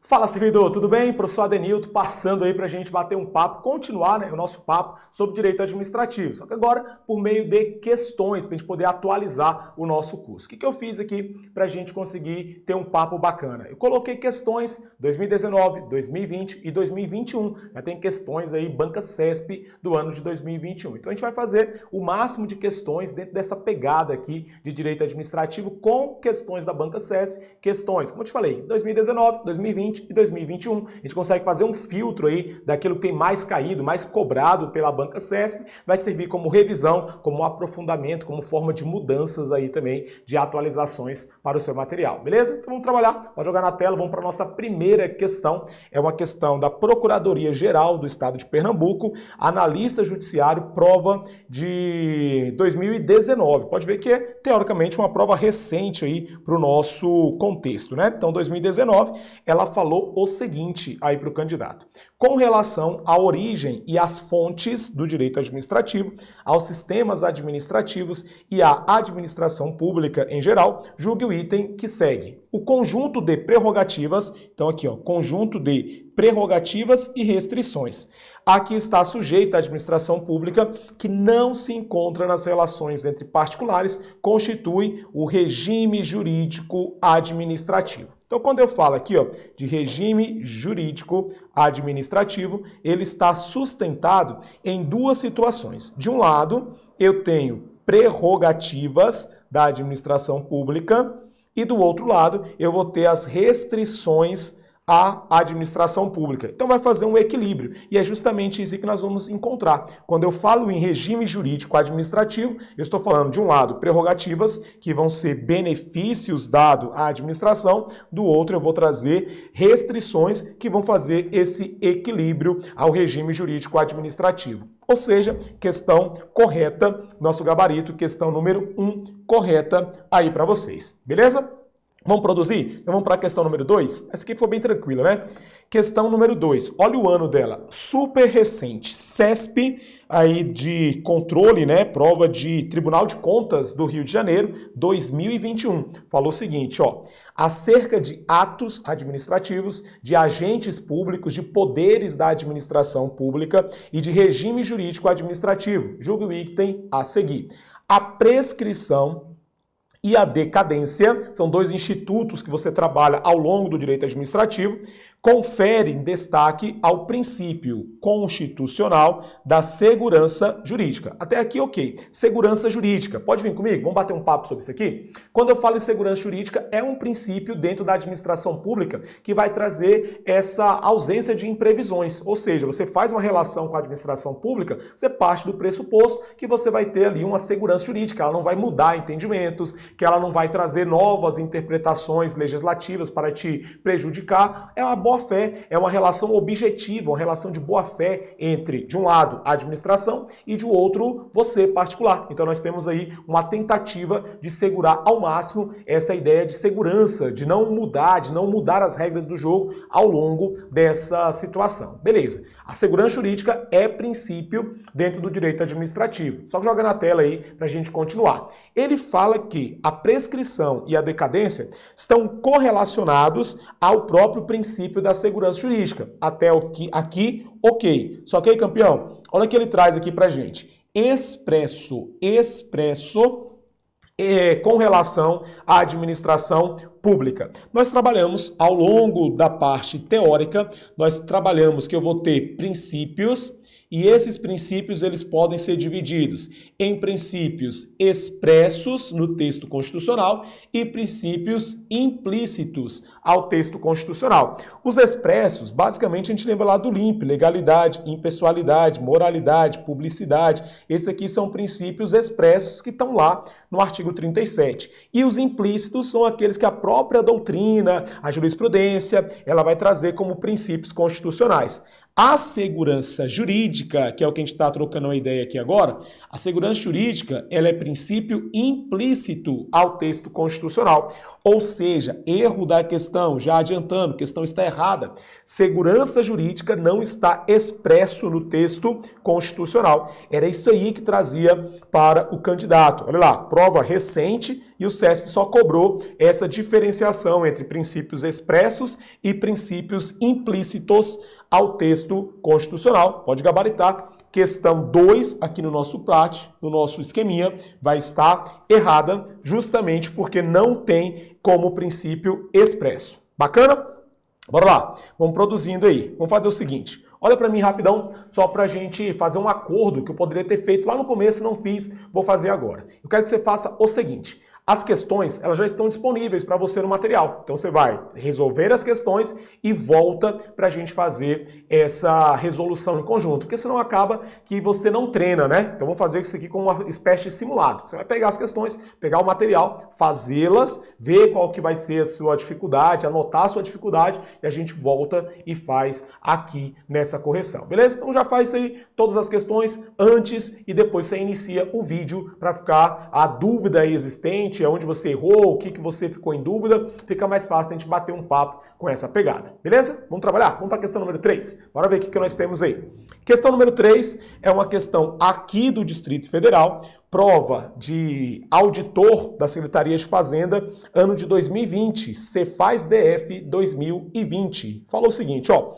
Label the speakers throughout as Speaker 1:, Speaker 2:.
Speaker 1: Fala, servidor, tudo bem? Professor Adenilton passando aí para a gente bater um papo, continuar o nosso papo sobre direito administrativo, só que agora por meio de questões, para a gente poder atualizar o nosso curso. O que eu fiz aqui para a gente conseguir ter um papo bacana? Eu coloquei questões 2019, 2020 e 2021, já tem questões aí, banca CESP do ano de 2021. Então a gente vai fazer o máximo de questões dentro dessa pegada aqui de direito administrativo com questões da banca CESP, questões, como eu te falei, 2019, 2020, e 2021. A gente consegue fazer um filtro aí daquilo que tem mais caído, mais cobrado pela banca CESP, vai servir como revisão, como aprofundamento, como forma de mudanças aí também, de atualizações para o seu material, beleza? Então vamos trabalhar, vou jogar na tela, vamos para a nossa primeira questão, é uma questão da Procuradoria-Geral do Estado de Pernambuco, analista judiciário, prova de 2019. Pode ver que é, teoricamente, uma prova recente aí para o nosso contexto, né? Então, 2019, ela falou o seguinte aí para o candidato. Com relação à origem e às fontes do direito administrativo, aos sistemas administrativos e à administração pública em geral, julgue o item que segue. O conjunto de prerrogativas, então aqui, ó, conjunto de prerrogativas e restrições. Aqui está sujeita a administração pública que não se encontra nas relações entre particulares, constitui o regime jurídico administrativo. Então, quando eu falo aqui, ó, de regime jurídico administrativo, ele está sustentado em duas situações. De um lado, eu tenho prerrogativas da administração pública e do outro lado, eu vou ter as restrições à administração pública. Então vai fazer um equilíbrio e é justamente isso que nós vamos encontrar. Quando eu falo em regime jurídico administrativo, eu estou falando de um lado prerrogativas que vão ser benefícios dados à administração, do outro eu vou trazer restrições que vão fazer esse equilíbrio ao regime jurídico administrativo. Ou seja, questão correta, nosso gabarito, questão número 1, correta aí para vocês. Beleza? Vamos produzir? Então vamos para a questão número 2. Essa aqui foi bem tranquila, né? Questão número 2. Olha o ano dela. Super recente. CESP, aí de controle, né? Prova de Tribunal de Contas do Rio de Janeiro, 2021. Falou o seguinte, ó. Acerca de atos administrativos, de agentes públicos, de poderes da administração pública e de regime jurídico administrativo. Julgue o item a seguir. A prescrição e a decadência, são dois institutos que você trabalha ao longo do direito administrativo, conferem destaque ao princípio constitucional da segurança jurídica. Até aqui, ok. Segurança jurídica. Pode vir comigo? Vamos bater um papo sobre isso aqui? Quando eu falo em segurança jurídica, é um princípio dentro da administração pública que vai trazer essa ausência de imprevisões. Ou seja, você faz uma relação com a administração pública, você parte do pressuposto que você vai ter ali uma segurança jurídica. Ela não vai mudar entendimentos, que ela não vai trazer novas interpretações legislativas para te prejudicar. É uma boa-fé, é uma relação objetiva, uma relação de boa-fé entre, de um lado, a administração e de outro, você, particular. Então nós temos aí uma tentativa de segurar ao máximo essa ideia de segurança, de não mudar as regras do jogo ao longo dessa situação. Beleza. A segurança jurídica é princípio dentro do direito administrativo. Só que joga na tela aí para a gente continuar. Ele fala que a prescrição e a decadência estão correlacionados ao próprio princípio da segurança jurídica. Até aqui, ok. Só que aí, campeão, olha o que ele traz aqui pra gente. Expresso com relação à administração pública. Nós trabalhamos ao longo da parte teórica, nós trabalhamos que eu vou ter princípios e esses princípios eles podem ser divididos em princípios expressos no texto constitucional e princípios implícitos ao texto constitucional. Os expressos, basicamente a gente lembra lá do LIMP, legalidade, impessoalidade, moralidade, publicidade. Esses aqui são princípios expressos que estão lá no artigo 37. E os implícitos são aqueles que a própria doutrina, a jurisprudência, ela vai trazer como princípios constitucionais. A segurança jurídica, que é o que a gente está trocando uma ideia aqui agora, a segurança jurídica ela é princípio implícito ao texto constitucional. Ou seja, erro da questão, já adiantando, a questão está errada. Segurança jurídica não está expresso no texto constitucional. Era isso aí que trazia para o candidato. Olha lá, prova recente e o CESP só cobrou essa diferenciação entre princípios expressos e princípios implícitos ao texto constitucional. Pode gabaritar. Questão 2, aqui no nosso plat, no nosso esqueminha, vai estar errada, justamente porque não tem como princípio expresso. Bacana? Bora lá, vamos produzindo aí. Vamos fazer o seguinte, olha para mim rapidão, só para a gente fazer um acordo que eu poderia ter feito lá no começo e não fiz, vou fazer agora. Eu quero que você faça o seguinte. As questões, elas já estão disponíveis para você no material. Então você vai resolver as questões e volta para a gente fazer essa resolução em conjunto. Porque senão acaba que você não treina, né? Então vamos fazer isso aqui como uma espécie de simulado. Você vai pegar as questões, pegar o material, fazê-las, ver qual que vai ser a sua dificuldade, anotar a sua dificuldade e a gente volta e faz aqui nessa correção. Beleza? Então já faz aí todas as questões antes e depois você inicia o vídeo para ficar a dúvida aí existente, onde você errou, o que você ficou em dúvida, fica mais fácil a gente bater um papo com essa pegada. Beleza? Vamos trabalhar? Vamos para a questão número 3. Bora ver o que nós temos aí. Questão número 3 é uma questão aqui do Distrito Federal, prova de auditor da Secretaria de Fazenda, ano de 2020, Cefaz DF 2020. Falou o seguinte, ó.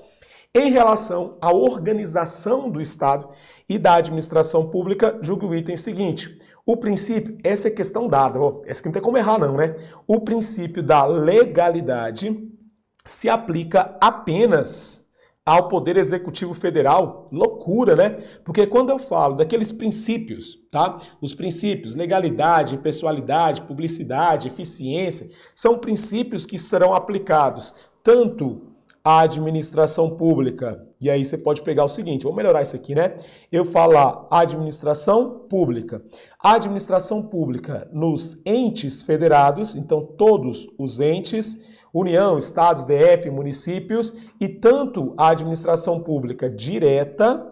Speaker 1: Em relação à organização do Estado e da administração pública, julgue o item seguinte. O princípio, essa é questão dada, ó, essa aqui não tem como errar não, né? O princípio da legalidade se aplica apenas ao Poder Executivo Federal. Loucura, né? Porque quando eu falo daqueles princípios, tá? Os princípios, legalidade, impessoalidade, publicidade, eficiência, são princípios que serão aplicados tanto à administração pública. E aí você pode pegar o seguinte, vamos melhorar isso aqui, né? Eu falar administração pública. A administração pública nos entes federados, então todos os entes, União, estados, DF, municípios, e tanto a administração pública direta,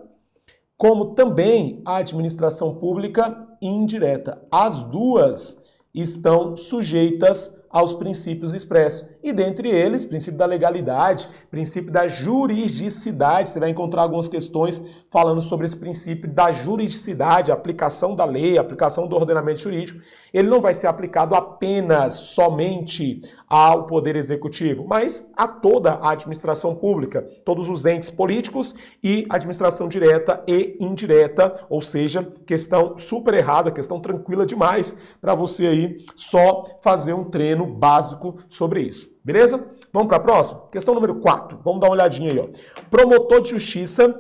Speaker 1: como também a administração pública indireta. As duas estão sujeitas aos princípios expressos. E dentre eles, princípio da legalidade, princípio da juridicidade. Você vai encontrar algumas questões falando sobre esse princípio da juridicidade, a aplicação da lei, a aplicação do ordenamento jurídico. Ele não vai ser aplicado apenas, somente ao Poder Executivo, mas a toda a administração pública, todos os entes políticos e administração direta e indireta, ou seja, questão super errada, questão tranquila demais para você aí só fazer um treino básico sobre isso. Beleza? Vamos para a próxima? Questão número 4. Vamos dar uma olhadinha aí, ó. Promotor de Justiça,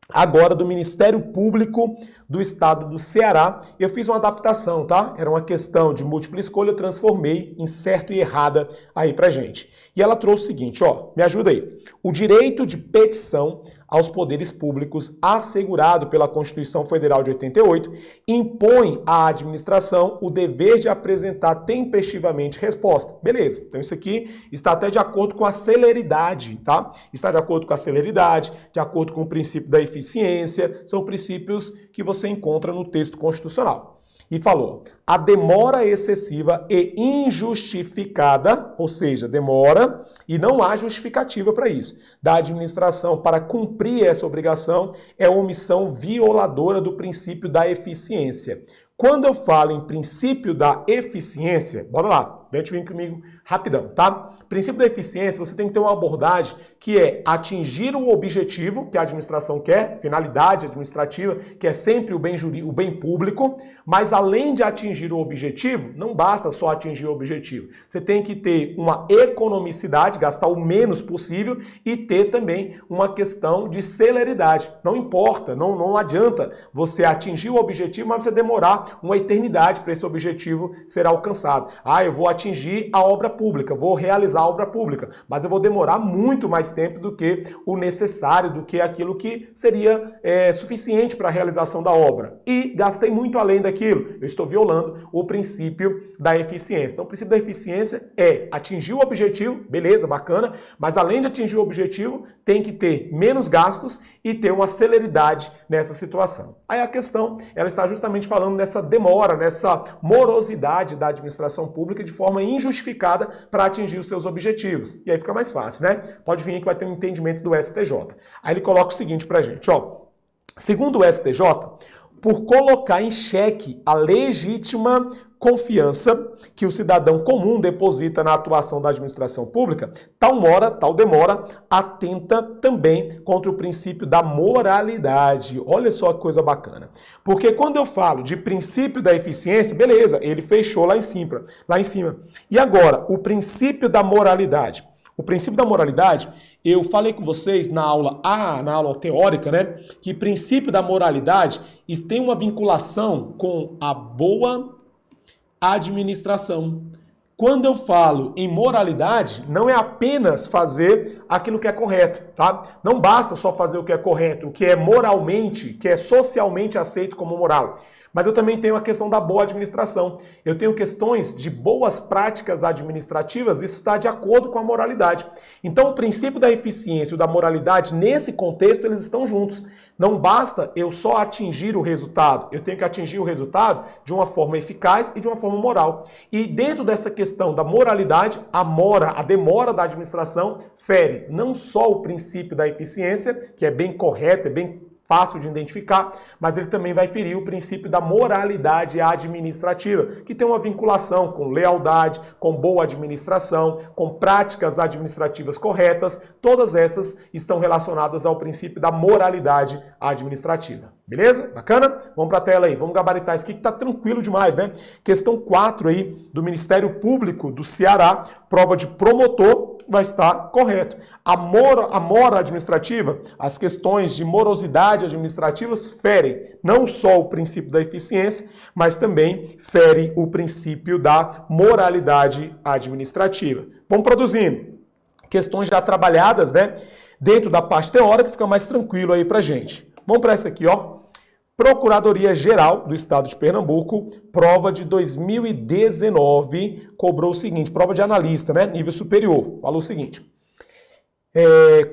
Speaker 1: agora do Ministério Público do Estado do Ceará. Eu fiz uma adaptação, tá? Era uma questão de múltipla escolha, eu transformei em certo e errada aí pra gente. E ela trouxe o seguinte, ó, me ajuda aí. O direito de petição aos poderes públicos, assegurado pela Constituição Federal de 88, impõe à administração o dever de apresentar tempestivamente resposta. Beleza, então isso aqui está até de acordo com a celeridade, tá? Está de acordo com a celeridade, de acordo com o princípio da eficiência, são princípios que você encontra no texto constitucional. E falou, a demora excessiva e injustificada, ou seja, demora e não há justificativa para isso, da administração para cumprir essa obrigação é omissão violadora do princípio da eficiência. Quando eu falo em princípio da eficiência, bora lá, vem comigo rapidão, tá? Princípio da eficiência, você tem que ter uma abordagem que é atingir o objetivo que a administração quer, finalidade administrativa, que é sempre o bem jurídico, o bem público, mas além de atingir o objetivo, não basta só atingir o objetivo. Você tem que ter uma economicidade, gastar o menos possível e ter também uma questão de celeridade. Não importa, não adianta você atingir o objetivo, mas você demorar uma eternidade para esse objetivo ser alcançado. Eu vou atingir a obra pública, vou realizar a obra pública, mas eu vou demorar muito mais tempo do que o necessário, do que aquilo que seria suficiente para a realização da obra. E gastei muito além daquilo. Eu estou violando o princípio da eficiência. Então, o princípio da eficiência é atingir o objetivo, beleza, bacana, mas além de atingir o objetivo, tem que ter menos gastos e ter uma celeridade nessa situação. Aí a questão, ela está justamente falando nessa demora, nessa morosidade da administração pública de forma injustificada para atingir os seus objetivos. E aí fica mais fácil, né? Pode vir que vai ter um entendimento do STJ. Aí ele coloca o seguinte pra gente, ó. Segundo o STJ, por colocar em xeque a legítima confiança que o cidadão comum deposita na atuação da administração pública, tal demora atenta também contra o princípio da moralidade. Olha só que coisa bacana. Porque quando eu falo de princípio da eficiência, beleza, ele fechou lá em cima. E agora, o princípio da moralidade. O princípio da moralidade, eu falei com vocês na aula teórica, né, que princípio da moralidade tem uma vinculação com a boa administração. Quando eu falo em moralidade, não é apenas fazer aquilo que é correto, tá? Não basta só fazer o que é correto, o que é moralmente, que é socialmente aceito como moral. Mas eu também tenho a questão da boa administração. Eu tenho questões de boas práticas administrativas, isso está de acordo com a moralidade. Então, o princípio da eficiência e da moralidade, nesse contexto, eles estão juntos. Não basta eu só atingir o resultado, eu tenho que atingir o resultado de uma forma eficaz e de uma forma moral. E dentro dessa questão da moralidade, a demora da administração fere não só o princípio da eficiência, que é bem correto, é bem fácil de identificar, mas ele também vai ferir o princípio da moralidade administrativa, que tem uma vinculação com lealdade, com boa administração, com práticas administrativas corretas. Todas essas estão relacionadas ao princípio da moralidade administrativa. Beleza? Bacana? Vamos para a tela aí, vamos gabaritar isso aqui que tá tranquilo demais, né? Questão 4 aí do Ministério Público do Ceará, prova de promotor, vai estar correto. A mora administrativa, as questões de morosidade administrativas ferem não só o princípio da eficiência, mas também ferem o princípio da moralidade administrativa. Vamos produzindo. Questões já trabalhadas, né? Dentro da parte teórica, fica mais tranquilo aí pra gente. Vamos para essa aqui, ó. Procuradoria-Geral do Estado de Pernambuco, prova de 2019, cobrou o seguinte, prova de analista, né, nível superior, falou o seguinte,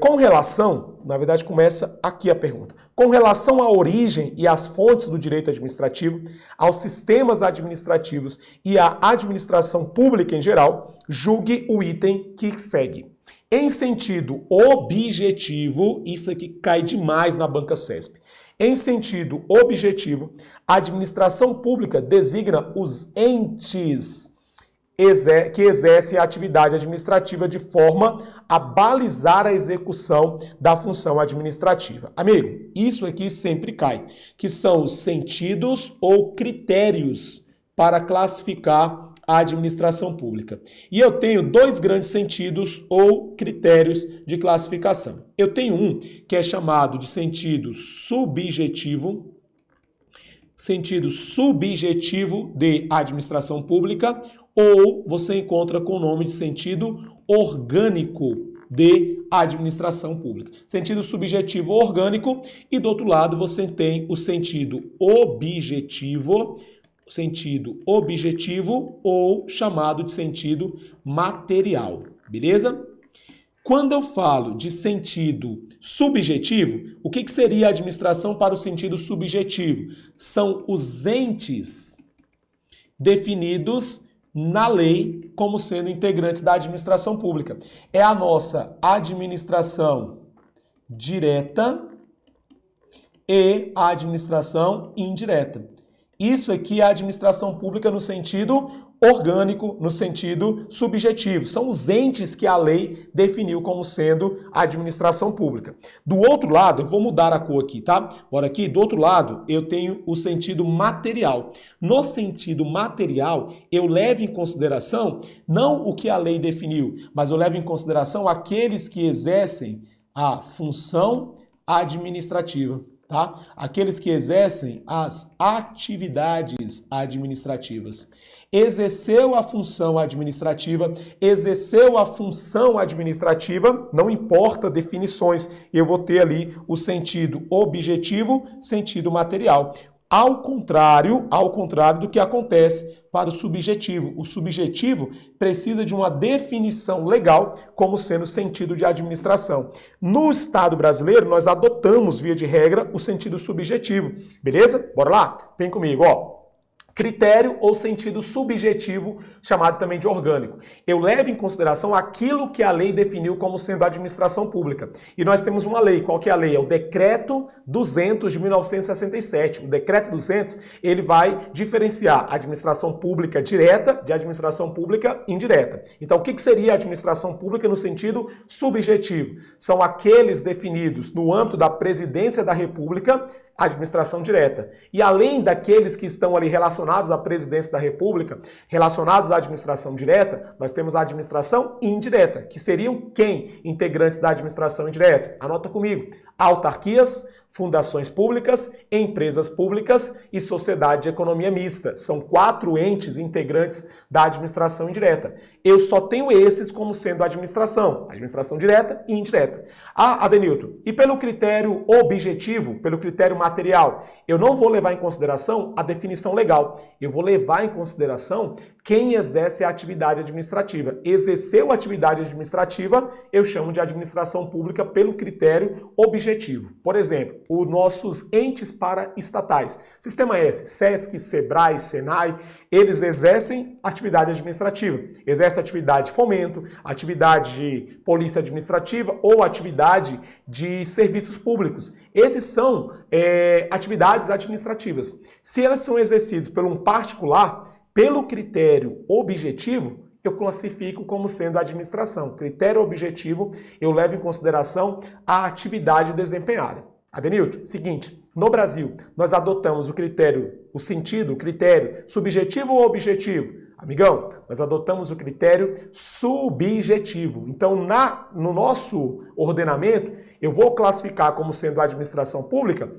Speaker 1: com relação, na verdade começa aqui a pergunta, com relação à origem e às fontes do direito administrativo, aos sistemas administrativos e à administração pública em geral, julgue o item que segue. Em sentido objetivo, isso aqui cai demais na banca CESP. Em sentido objetivo, a administração pública designa os entes que exercem a atividade administrativa de forma a balizar a execução da função administrativa. Amigo, isso aqui sempre cai, que são os sentidos ou critérios para classificar a administração pública. E eu tenho dois grandes sentidos ou critérios de classificação. Eu tenho um que é chamado de sentido subjetivo de administração pública, ou você encontra com o nome de sentido orgânico de administração pública. Sentido subjetivo orgânico, e do outro lado você tem o sentido objetivo ou chamado de sentido material, beleza? Quando eu falo de sentido subjetivo, o que seria a administração para o sentido subjetivo? São os entes definidos na lei como sendo integrantes da administração pública. É a nossa administração direta e a administração indireta. Isso aqui é a administração pública no sentido orgânico, no sentido subjetivo. São os entes que a lei definiu como sendo a administração pública. Do outro lado, eu vou mudar a cor aqui, tá? Bora aqui, do outro lado, eu tenho o sentido material. No sentido material, eu levo em consideração não o que a lei definiu, mas eu levo em consideração aqueles que exercem a função administrativa. Tá? Aqueles que exercem as atividades administrativas. Exerceu a função administrativa, não importa definições, eu vou ter ali o sentido objetivo, sentido material. ao contrário do que acontece para o subjetivo. O subjetivo precisa de uma definição legal como sendo sentido de administração. No Estado brasileiro, nós adotamos, via de regra, o sentido subjetivo. Beleza? Bora lá? Vem comigo, ó. Critério ou sentido subjetivo, chamado também de orgânico. Eu levo em consideração aquilo que a lei definiu como sendo a administração pública. E nós temos uma lei. Qual que é a lei? É o Decreto 200 de 1967. O Decreto 200, ele vai diferenciar a administração pública direta de administração pública indireta. Então, o que seria a administração pública no sentido subjetivo? São aqueles definidos no âmbito da Presidência da República, administração direta. E além daqueles que estão ali relacionados à presidência da República, relacionados à administração direta, nós temos a administração indireta, que seriam quem? Integrantes da administração indireta. Anota comigo. Autarquias, fundações públicas, empresas públicas e sociedade de economia mista. São 4 entes integrantes da administração indireta. Eu só tenho esses como sendo administração direta e indireta. Ah, Adenilton, e pelo critério objetivo, pelo critério material, eu não vou levar em consideração a definição legal. Eu vou levar em consideração quem exerce a atividade administrativa. Exerceu a atividade administrativa, eu chamo de administração pública pelo critério objetivo. Por exemplo, os nossos entes paraestatais. Sistema S, SESC, SEBRAE, SENAI, eles exercem atividade administrativa. Exercem atividade de fomento, atividade de polícia administrativa ou atividade de serviços públicos. Esses são atividades administrativas. Se elas são exercidas por um particular, pelo critério objetivo, eu classifico como sendo administração. Critério objetivo, eu levo em consideração a atividade desempenhada. Adenilton, seguinte, no Brasil, nós adotamos o critério subjetivo ou objetivo? Amigão, nós adotamos o critério subjetivo. Então, no nosso ordenamento, eu vou classificar como sendo a administração pública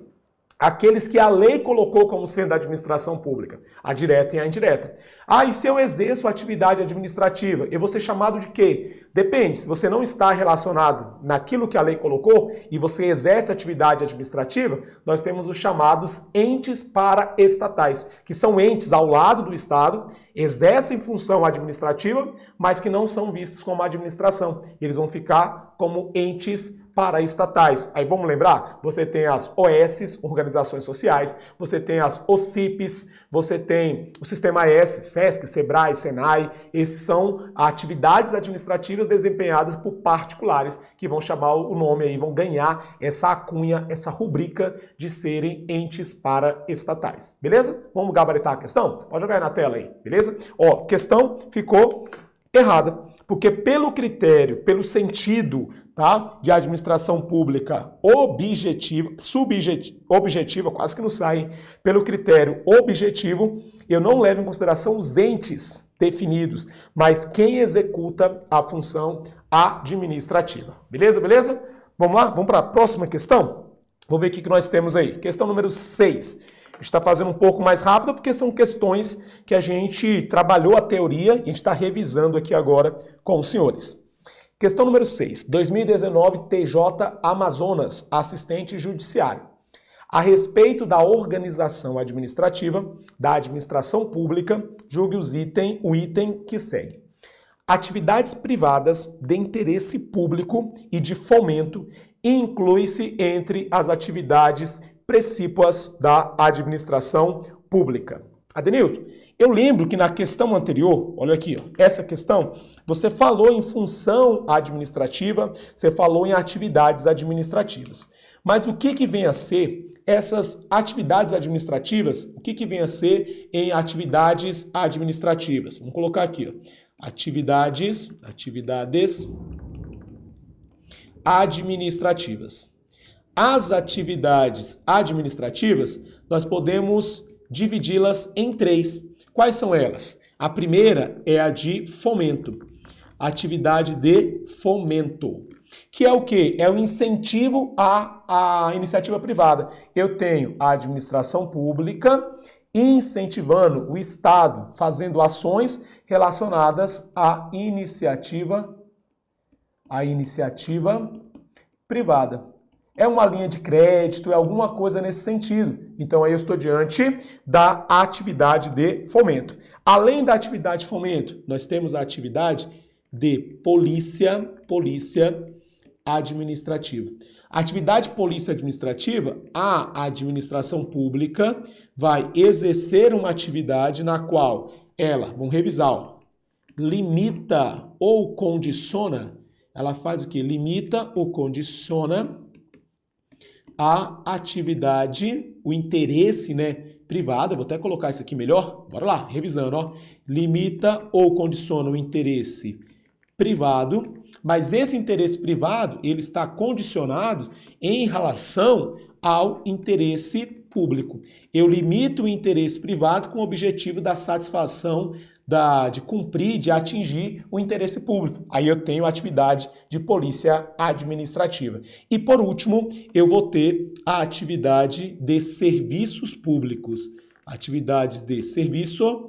Speaker 1: aqueles que a lei colocou como sendo a administração pública, a direta e a indireta. Ah, e se eu exerço atividade administrativa, eu vou ser chamado de quê? Depende, se você não está relacionado naquilo que a lei colocou e você exerce atividade administrativa, nós temos os chamados entes paraestatais, que são entes ao lado do Estado, exercem função administrativa, mas que não são vistos como administração. Eles vão ficar como entes paraestatais. Aí vamos lembrar? Você tem as OS, Organizações Sociais, você tem as OCIPs, você tem o Sistema S, SESC, SEBRAE, SENAI. Esses são atividades administrativas desempenhadas por particulares que vão chamar o nome aí, vão ganhar essa alcunha, essa rubrica de serem entes paraestatais. Beleza? Vamos gabaritar a questão? Pode jogar aí na tela aí, beleza? Ó, questão ficou errada. Porque pelo critério, pelo sentido, tá, de administração pública objetiva, quase que não sai, hein? Pelo critério objetivo, eu não levo em consideração os entes definidos, mas quem executa a função administrativa. Beleza, beleza? Vamos lá? Vamos para a próxima questão? Vamos ver o que nós temos aí. Questão número 6. A gente está fazendo um pouco mais rápido porque são questões que a gente trabalhou a teoria e a gente está revisando aqui agora com os senhores. Questão número 6. 2019, TJ Amazonas, assistente judiciário. A respeito da organização administrativa, da administração pública, julgue o item que segue. Atividades privadas de interesse público e de fomento inclui-se entre as atividades precípuas da administração pública. Adenilton, eu lembro que na questão anterior, olha aqui, ó, essa questão, você falou em função administrativa, você falou em atividades administrativas. Mas o que vem a ser essas atividades administrativas? O que vem a ser em atividades administrativas? Vamos colocar aqui, ó, atividades administrativas. As atividades administrativas, nós podemos dividi-las em 3. Quais são elas? A primeira é a de fomento. Atividade de fomento. Que é o quê? É o incentivo à iniciativa privada. Eu tenho a administração pública incentivando o Estado, fazendo ações relacionadas à iniciativa privada. É uma linha de crédito, é alguma coisa nesse sentido. Então aí eu estou diante da atividade de fomento. Além da atividade de fomento, nós temos a atividade de polícia administrativa. A atividade de polícia administrativa, a administração pública vai exercer uma atividade na qual ela, vamos revisar, ó, limita ou condiciona, ela faz o quê? Limita ou condiciona a atividade, o interesse, né, privado. Eu vou até colocar isso aqui melhor. Bora lá, revisando, ó. Limita ou condiciona o interesse privado, mas esse interesse privado, ele está condicionado em relação ao interesse público. Eu limito o interesse privado com o objetivo da satisfação de cumprir, de atingir o interesse público. Aí eu tenho a atividade de polícia administrativa. E por último, eu vou ter a atividade de serviços públicos. Atividades de serviço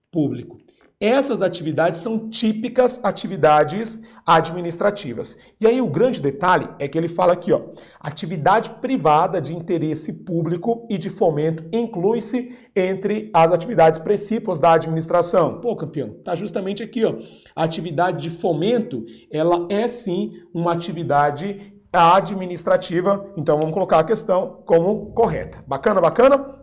Speaker 1: público. Essas atividades são típicas atividades administrativas. E aí o grande detalhe é que ele fala aqui, ó, atividade privada de interesse público e de fomento inclui-se entre as atividades precípuas da administração. Pô, campeão, tá justamente aqui, ó. A atividade de fomento, ela é sim uma atividade administrativa. Então vamos colocar a questão como correta. Bacana, bacana?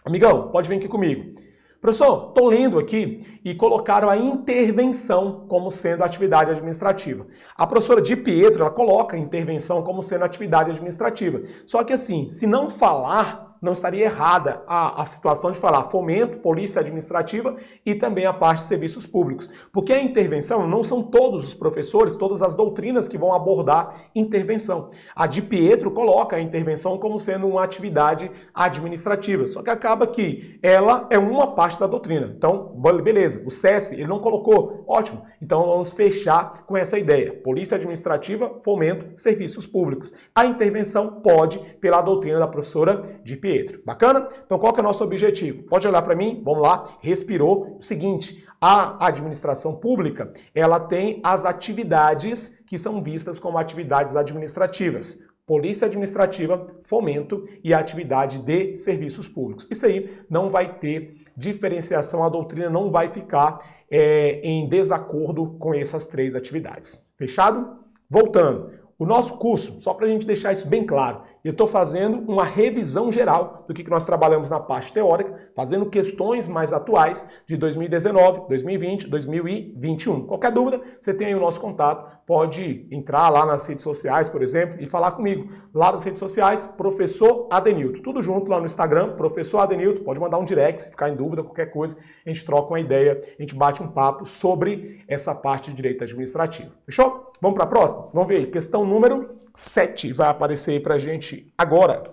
Speaker 1: Amigão, pode vir aqui comigo. Professor, estou lendo aqui e colocaram a intervenção como sendo atividade administrativa. A professora Di Pietro, ela coloca a intervenção como sendo atividade administrativa. Só que assim, se não falar, não estaria errada a situação de falar fomento, polícia administrativa e também a parte de serviços públicos. Porque a intervenção não são todos os professores, todas as doutrinas que vão abordar intervenção. A Di Pietro coloca a intervenção como sendo uma atividade administrativa. Só que acaba que ela é uma parte da doutrina. Então, beleza, o CESP, ele não colocou. Ótimo. Então, vamos fechar com essa ideia. Polícia administrativa, fomento, serviços públicos. A intervenção pode, pela doutrina da professora Di Pietro. Bacana? Então, qual que é o nosso objetivo? Pode olhar para mim? Vamos lá. Respirou. O seguinte, a administração pública, ela tem as atividades que são vistas como atividades administrativas. Polícia administrativa, fomento e atividade de serviços públicos. Isso aí não vai ter diferenciação, a doutrina não vai ficar em desacordo com essas três atividades. Fechado? Voltando. O nosso curso, só para a gente deixar isso bem claro, eu estou fazendo uma revisão geral do que nós trabalhamos na parte teórica, fazendo questões mais atuais de 2019, 2020, 2021. Qualquer dúvida, você tem aí o nosso contato, pode entrar lá nas redes sociais, por exemplo, e falar comigo. Lá nas redes sociais, Professor Adenilton. Tudo junto lá no Instagram, Professor Adenilton. Pode mandar um direct, se ficar em dúvida, qualquer coisa, a gente troca uma ideia, a gente bate um papo sobre essa parte de direito administrativo. Fechou? Vamos para a próxima? Vamos ver aí. Questão número 7 vai aparecer aí pra gente agora.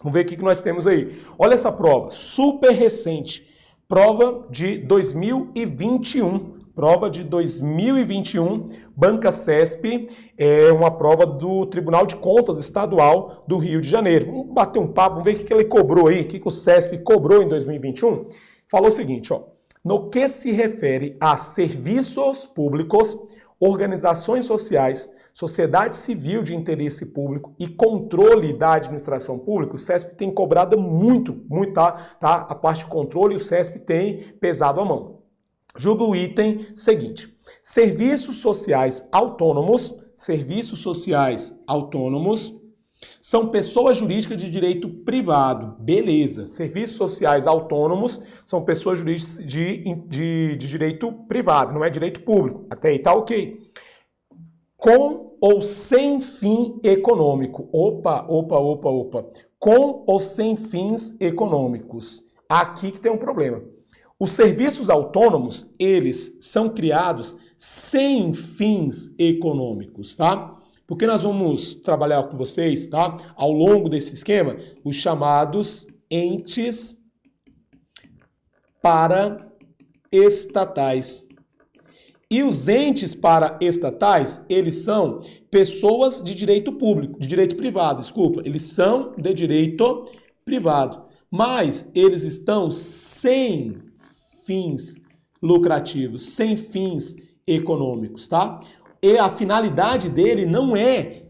Speaker 1: Vamos ver o que nós temos aí. Olha essa prova, super recente. Prova de 2021. Prova de 2021, Banca CESP, é uma prova do Tribunal de Contas Estadual do Rio de Janeiro. Vamos bater um papo, vamos ver o que ele cobrou aí, o que o CESP cobrou em 2021. Falou o seguinte, ó, no que se refere a serviços públicos, organizações sociais, sociedade civil de interesse público e controle da administração pública, o CESP tem cobrado muito, tá? A parte de controle, o CESP tem pesado a mão. Julga o item seguinte. Serviços sociais autônomos são pessoas jurídicas de direito privado. Beleza. Serviços sociais autônomos são pessoas jurídicas de direito privado, não é direito público. Até aí tá ok. Com ou sem fim econômico. Opa. Com ou sem fins econômicos. Aqui que tem um problema. Os serviços autônomos, eles são criados sem fins econômicos, tá? Porque nós vamos trabalhar com vocês, tá? Ao longo desse esquema, os chamados entes paraestatais. E os entes paraestatais, eles são pessoas de direito público, de direito privado, desculpa. Eles são de direito privado, mas eles estão sem fins lucrativos, sem fins econômicos, tá? E a finalidade dele não é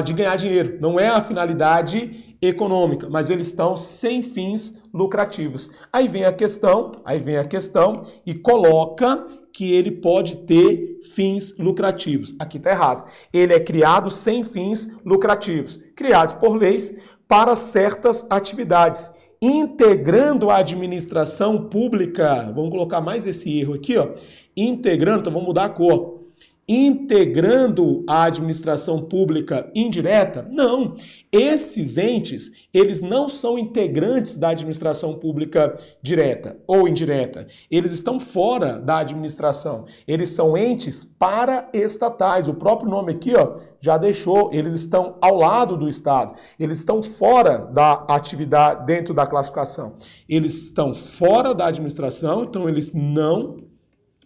Speaker 1: de ganhar dinheiro, não é a finalidade econômica, mas eles estão sem fins lucrativos. Aí vem a questão e coloca que ele pode ter fins lucrativos. Aqui está errado. Ele é criado sem fins lucrativos, criados por leis para certas atividades, integrando a administração pública. Vamos colocar mais esse erro aqui, ó. Integrando, então vamos mudar a cor. Integrando a administração pública indireta? Não. Esses entes, eles não são integrantes da administração pública direta ou indireta. Eles estão fora da administração. Eles são entes paraestatais. O próprio nome aqui, ó, já deixou. Eles estão ao lado do Estado. Eles estão fora da atividade, dentro da classificação. Eles estão fora da administração, então eles não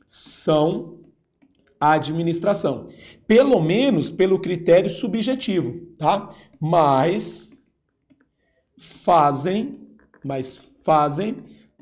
Speaker 1: são a administração, pelo menos pelo critério subjetivo, tá? Mas fazem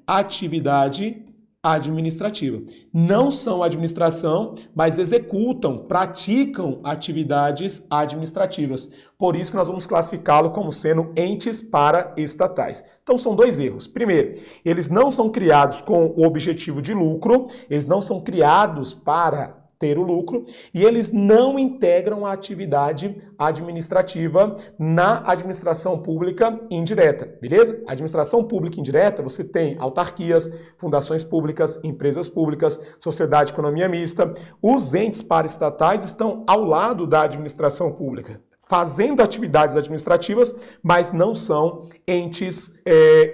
Speaker 1: atividade administrativa. Não são administração, mas executam, praticam atividades administrativas. Por isso que nós vamos classificá-lo como sendo entes paraestatais. Então são dois erros. Primeiro, eles não são criados com o objetivo de lucro, eles não são criados para ter o lucro, e eles não integram a atividade administrativa na administração pública indireta, beleza? Administração pública indireta, você tem autarquias, fundações públicas, empresas públicas, sociedade de economia mista. Os entes paraestatais estão ao lado da administração pública, fazendo atividades administrativas, mas não são entes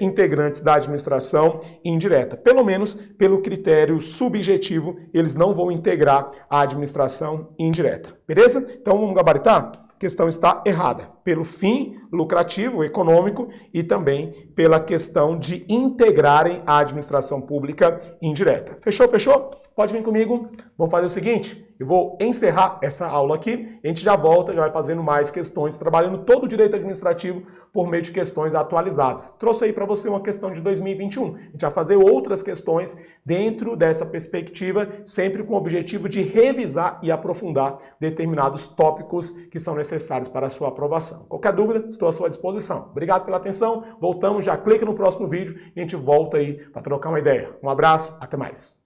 Speaker 1: integrantes da administração indireta. Pelo menos pelo critério subjetivo, eles não vão integrar a administração indireta. Beleza? Então vamos gabaritar? A questão está errada, pelo fim lucrativo, econômico, e também pela questão de integrarem a administração pública indireta. Fechou? Fechou? Pode vir comigo. Vamos fazer o seguinte, eu vou encerrar essa aula aqui, a gente já volta, já vai fazendo mais questões, trabalhando todo o direito administrativo por meio de questões atualizadas. Trouxe aí para você uma questão de 2021. A gente vai fazer outras questões dentro dessa perspectiva, sempre com o objetivo de revisar e aprofundar determinados tópicos que são necessários para a sua aprovação. Qualquer dúvida, estou à sua disposição. Obrigado pela atenção, voltamos, já clica no próximo vídeo e a gente volta aí para trocar uma ideia. Um abraço, até mais.